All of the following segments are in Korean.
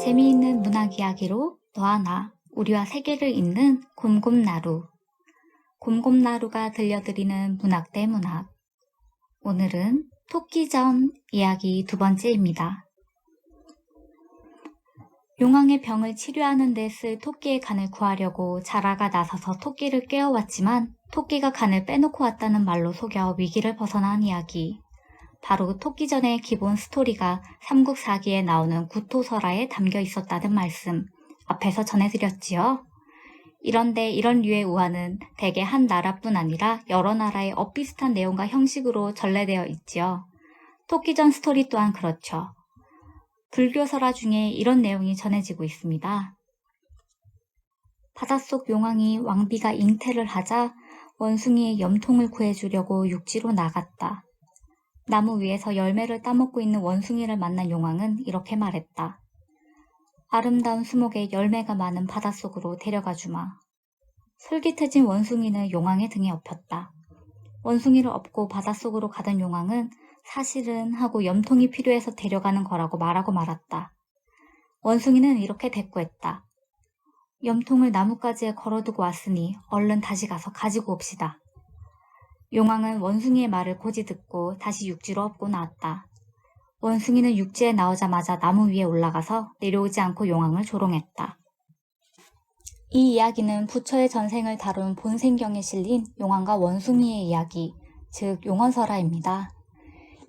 재미있는 문학 이야기로 너와 나, 우리와 세계를 잇는 곰곰나루. 곰곰나루가 들려드리는 문학 대 문학. 오늘은 토끼전 이야기 두 번째입니다. 용왕의 병을 치료하는 데 쓸 토끼의 간을 구하려고 자라가 나서서 토끼를 깨워왔지만 토끼가 간을 빼놓고 왔다는 말로 속여 위기를 벗어난 이야기. 바로 토끼전의 기본 스토리가 삼국사기에 나오는 구토설화에 담겨 있었다는 말씀 앞에서 전해드렸지요. 이런데 이런 류의 우화는 대개 한 나라뿐 아니라 여러 나라의 엇비슷한 내용과 형식으로 전래되어 있지요. 토끼전 스토리 또한 그렇죠. 불교설화 중에 이런 내용이 전해지고 있습니다. 바닷속 용왕이 왕비가 잉태를 하자 원숭이의 염통을 구해주려고 육지로 나갔다. 나무 위에서 열매를 따먹고 있는 원숭이를 만난 용왕은 이렇게 말했다. 아름다운 수목에 열매가 많은 바닷속으로 데려가 주마. 솔깃해진 원숭이는 용왕의 등에 업혔다. 원숭이를 업고 바닷속으로 가던 용왕은 사실은 하고 염통이 필요해서 데려가는 거라고 말하고 말았다. 원숭이는 이렇게 대꾸했다. 염통을 나뭇가지에 걸어두고 왔으니 얼른 다시 가서 가지고 옵시다. 용왕은 원숭이의 말을 고지 듣고 다시 육지로 업고 나왔다. 원숭이는 육지에 나오자마자 나무 위에 올라가서 내려오지 않고 용왕을 조롱했다. 이 이야기는 부처의 전생을 다룬 본생경에 실린 용왕과 원숭이의 이야기, 즉 용언설화입니다.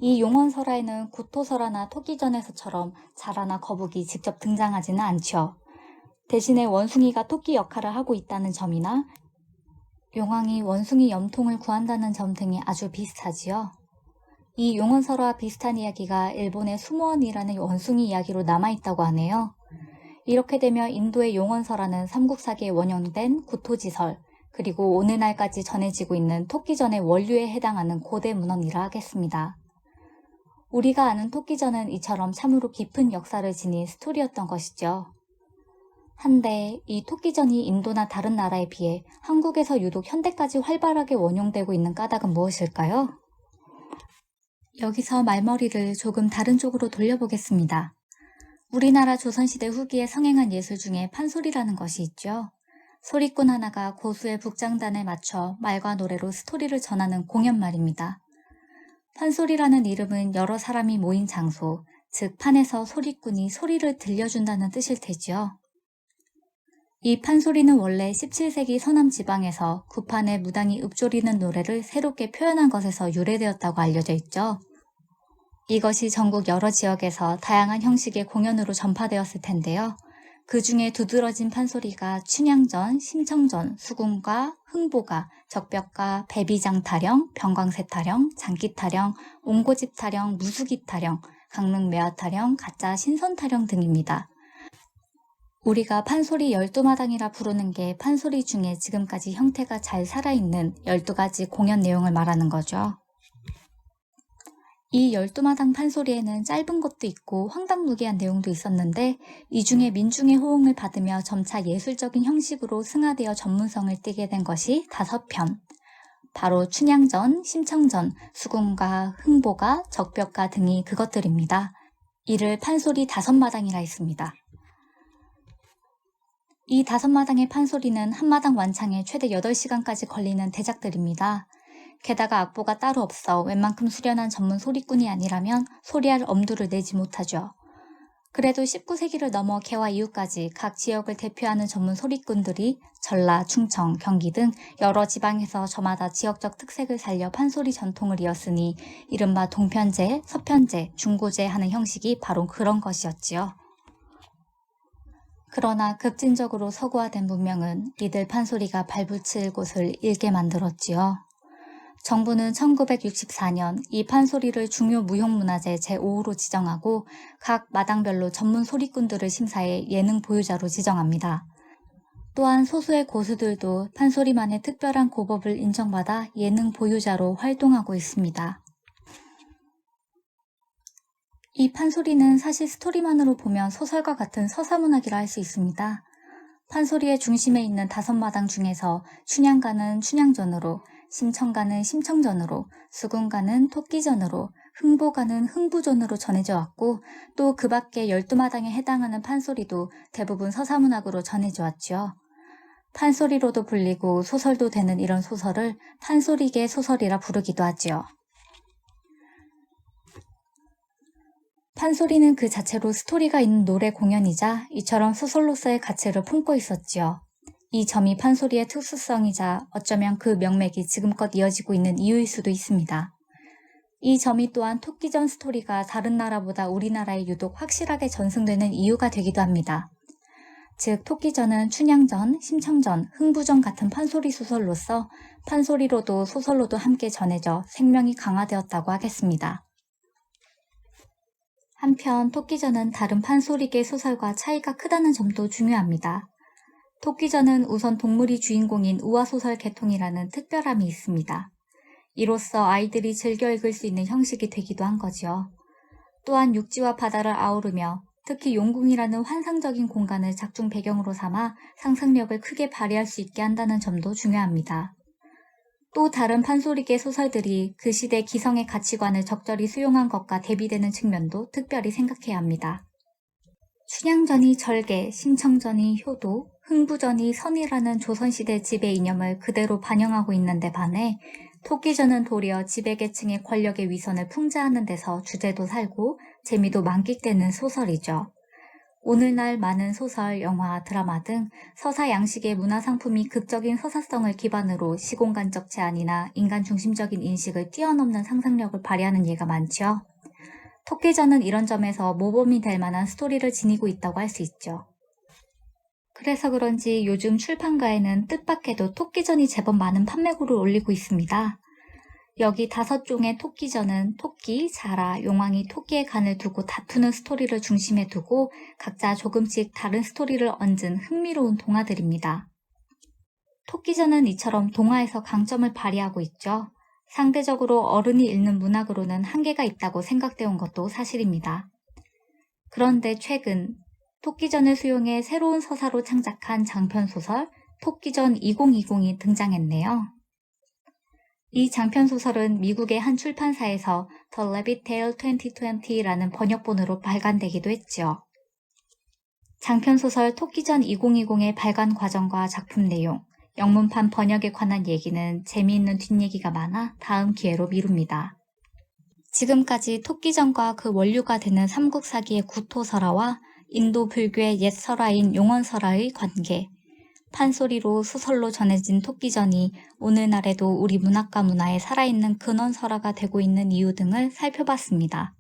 이 용언설화에는 구토설화나 토끼전에서처럼 자라나 거북이 직접 등장하지는 않죠. 대신에 원숭이가 토끼 역할을 하고 있다는 점이나 용왕이 원숭이 염통을 구한다는 점 등이 아주 비슷하지요. 이 용언설화와 비슷한 이야기가 일본의 수모원이라는 원숭이 이야기로 남아있다고 하네요. 이렇게 되면 인도의 용언설화는 삼국사기의 원형된 구토지설, 그리고 오늘날까지 전해지고 있는 토끼전의 원류에 해당하는 고대 문헌이라 하겠습니다. 우리가 아는 토끼전은 이처럼 참으로 깊은 역사를 지닌 스토리였던 것이죠. 한데 이 토끼전이 인도나 다른 나라에 비해 한국에서 유독 현대까지 활발하게 원용되고 있는 까닭은 무엇일까요? 여기서 말머리를 조금 다른 쪽으로 돌려보겠습니다. 우리나라 조선시대 후기에 성행한 예술 중에 판소리라는 것이 있죠. 소리꾼 하나가 고수의 북장단에 맞춰 말과 노래로 스토리를 전하는 공연 말입니다. 판소리라는 이름은 여러 사람이 모인 장소, 즉 판에서 소리꾼이 소리를 들려준다는 뜻일 테지요. 이 판소리는 원래 17세기 서남 지방에서 구판에 무당이 읊조리는 노래를 새롭게 표현한 것에서 유래되었다고 알려져 있죠. 이것이 전국 여러 지역에서 다양한 형식의 공연으로 전파되었을 텐데요. 그 중에 두드러진 판소리가 춘향전, 심청전, 수궁가, 흥보가, 적벽가, 배비장 타령, 병광새 타령, 장기 타령, 옹고집 타령, 무수기 타령, 강릉 매화 타령, 가짜 신선 타령 등입니다. 우리가 판소리 12마당이라 부르는 게 판소리 중에 지금까지 형태가 잘 살아있는 12가지 공연 내용을 말하는 거죠. 이 12마당 판소리에는 짧은 것도 있고 황당무계한 내용도 있었는데 이 중에 민중의 호응을 받으며 점차 예술적인 형식으로 승화되어 전문성을 띠게 된 것이 5편. 바로 춘향전, 심청전, 수궁가, 흥보가, 적벽가 등이 그것들입니다. 이를 판소리 5마당이라 했습니다. 이 5마당의 판소리는 한 마당 완창에 최대 8시간까지 걸리는 대작들입니다. 게다가 악보가 따로 없어 웬만큼 수련한 전문 소리꾼이 아니라면 소리할 엄두를 내지 못하죠. 그래도 19세기를 넘어 개화 이후까지 각 지역을 대표하는 전문 소리꾼들이 전라, 충청, 경기 등 여러 지방에서 저마다 지역적 특색을 살려 판소리 전통을 이었으니 이른바 동편제, 서편제, 중고제 하는 형식이 바로 그런 것이었지요. 그러나 급진적으로 서구화된 문명은 이들 판소리가 발붙일 곳을 잃게 만들었지요. 정부는 1964년 이 판소리를 중요 무형문화재 제5호로 지정하고 각 마당별로 전문 소리꾼들을 심사해 예능 보유자로 지정합니다. 또한 소수의 고수들도 판소리만의 특별한 고법을 인정받아 예능 보유자로 활동하고 있습니다. 이 판소리는 사실 스토리만으로 보면 소설과 같은 서사문학이라 할 수 있습니다. 판소리의 중심에 있는 5마당 중에서 춘향가는 춘향전으로, 심청가는 심청전으로, 수궁가는 토끼전으로, 흥보가는 흥부존으로 전해져 왔고 또 그 밖에 12마당에 해당하는 판소리도 대부분 서사문학으로 전해져 왔죠. 판소리로도 불리고 소설도 되는 이런 소설을 판소리계 소설이라 부르기도 하지요. 판소리는 그 자체로 스토리가 있는 노래 공연이자 이처럼 소설로서의 가치를 품고 있었지요. 이 점이 판소리의 특수성이자 어쩌면 그 명맥이 지금껏 이어지고 있는 이유일 수도 있습니다. 이 점이 또한 토끼전 스토리가 다른 나라보다 우리나라에 유독 확실하게 전승되는 이유가 되기도 합니다. 즉 토끼전은 춘향전, 심청전, 흥부전 같은 판소리 소설로서 판소리로도 소설로도 함께 전해져 생명이 강화되었다고 하겠습니다. 한편 토끼전은 다른 판소리계 소설과 차이가 크다는 점도 중요합니다. 토끼전은 우선 동물이 주인공인 우화소설 계통이라는 특별함이 있습니다. 이로써 아이들이 즐겨 읽을 수 있는 형식이 되기도 한 거죠. 또한 육지와 바다를 아우르며 특히 용궁이라는 환상적인 공간을 작중 배경으로 삼아 상상력을 크게 발휘할 수 있게 한다는 점도 중요합니다. 또 다른 판소리계 소설들이 그 시대 기성의 가치관을 적절히 수용한 것과 대비되는 측면도 특별히 생각해야 합니다. 춘향전이 절개, 심청전이 효도, 흥부전이 선이라는 조선시대 지배 이념을 그대로 반영하고 있는데 반해 토끼전은 도리어 지배계층의 권력의 위선을 풍자하는 데서 주제도 살고 재미도 만끽되는 소설이죠. 오늘날 많은 소설, 영화, 드라마 등 서사 양식의 문화상품이 극적인 서사성을 기반으로 시공간적 제한이나 인간 중심적인 인식을 뛰어넘는 상상력을 발휘하는 예가 많죠. 토끼전은 이런 점에서 모범이 될 만한 스토리를 지니고 있다고 할 수 있죠. 그래서 그런지 요즘 출판가에는 뜻밖에도 토끼전이 제법 많은 판매고를 올리고 있습니다. 여기 5종의 토끼전은 토끼, 자라, 용왕이 토끼의 간을 두고 다투는 스토리를 중심에 두고 각자 조금씩 다른 스토리를 얹은 흥미로운 동화들입니다. 토끼전은 이처럼 동화에서 강점을 발휘하고 있죠. 상대적으로 어른이 읽는 문학으로는 한계가 있다고 생각되어 온 것도 사실입니다. 그런데 최근 토끼전을 수용해 새로운 서사로 창작한 장편소설 토끼전 2020이 등장했네요. 이 장편소설은 미국의 한 출판사에서 The Rabbit Tale 2020라는 번역본으로 발간되기도 했죠. 장편소설 토끼전 2020의 발간 과정과 작품 내용, 영문판 번역에 관한 얘기는 재미있는 뒷얘기가 많아 다음 기회로 미룹니다. 지금까지 토끼전과 그 원류가 되는 삼국사기의 구토설화와 인도 불교의 옛 설화인 용언설화의 관계, 판소리로 소설로 전해진 토끼전이 오늘날에도 우리 문학과 문화에 살아있는 근원설화가 되고 있는 이유 등을 살펴봤습니다.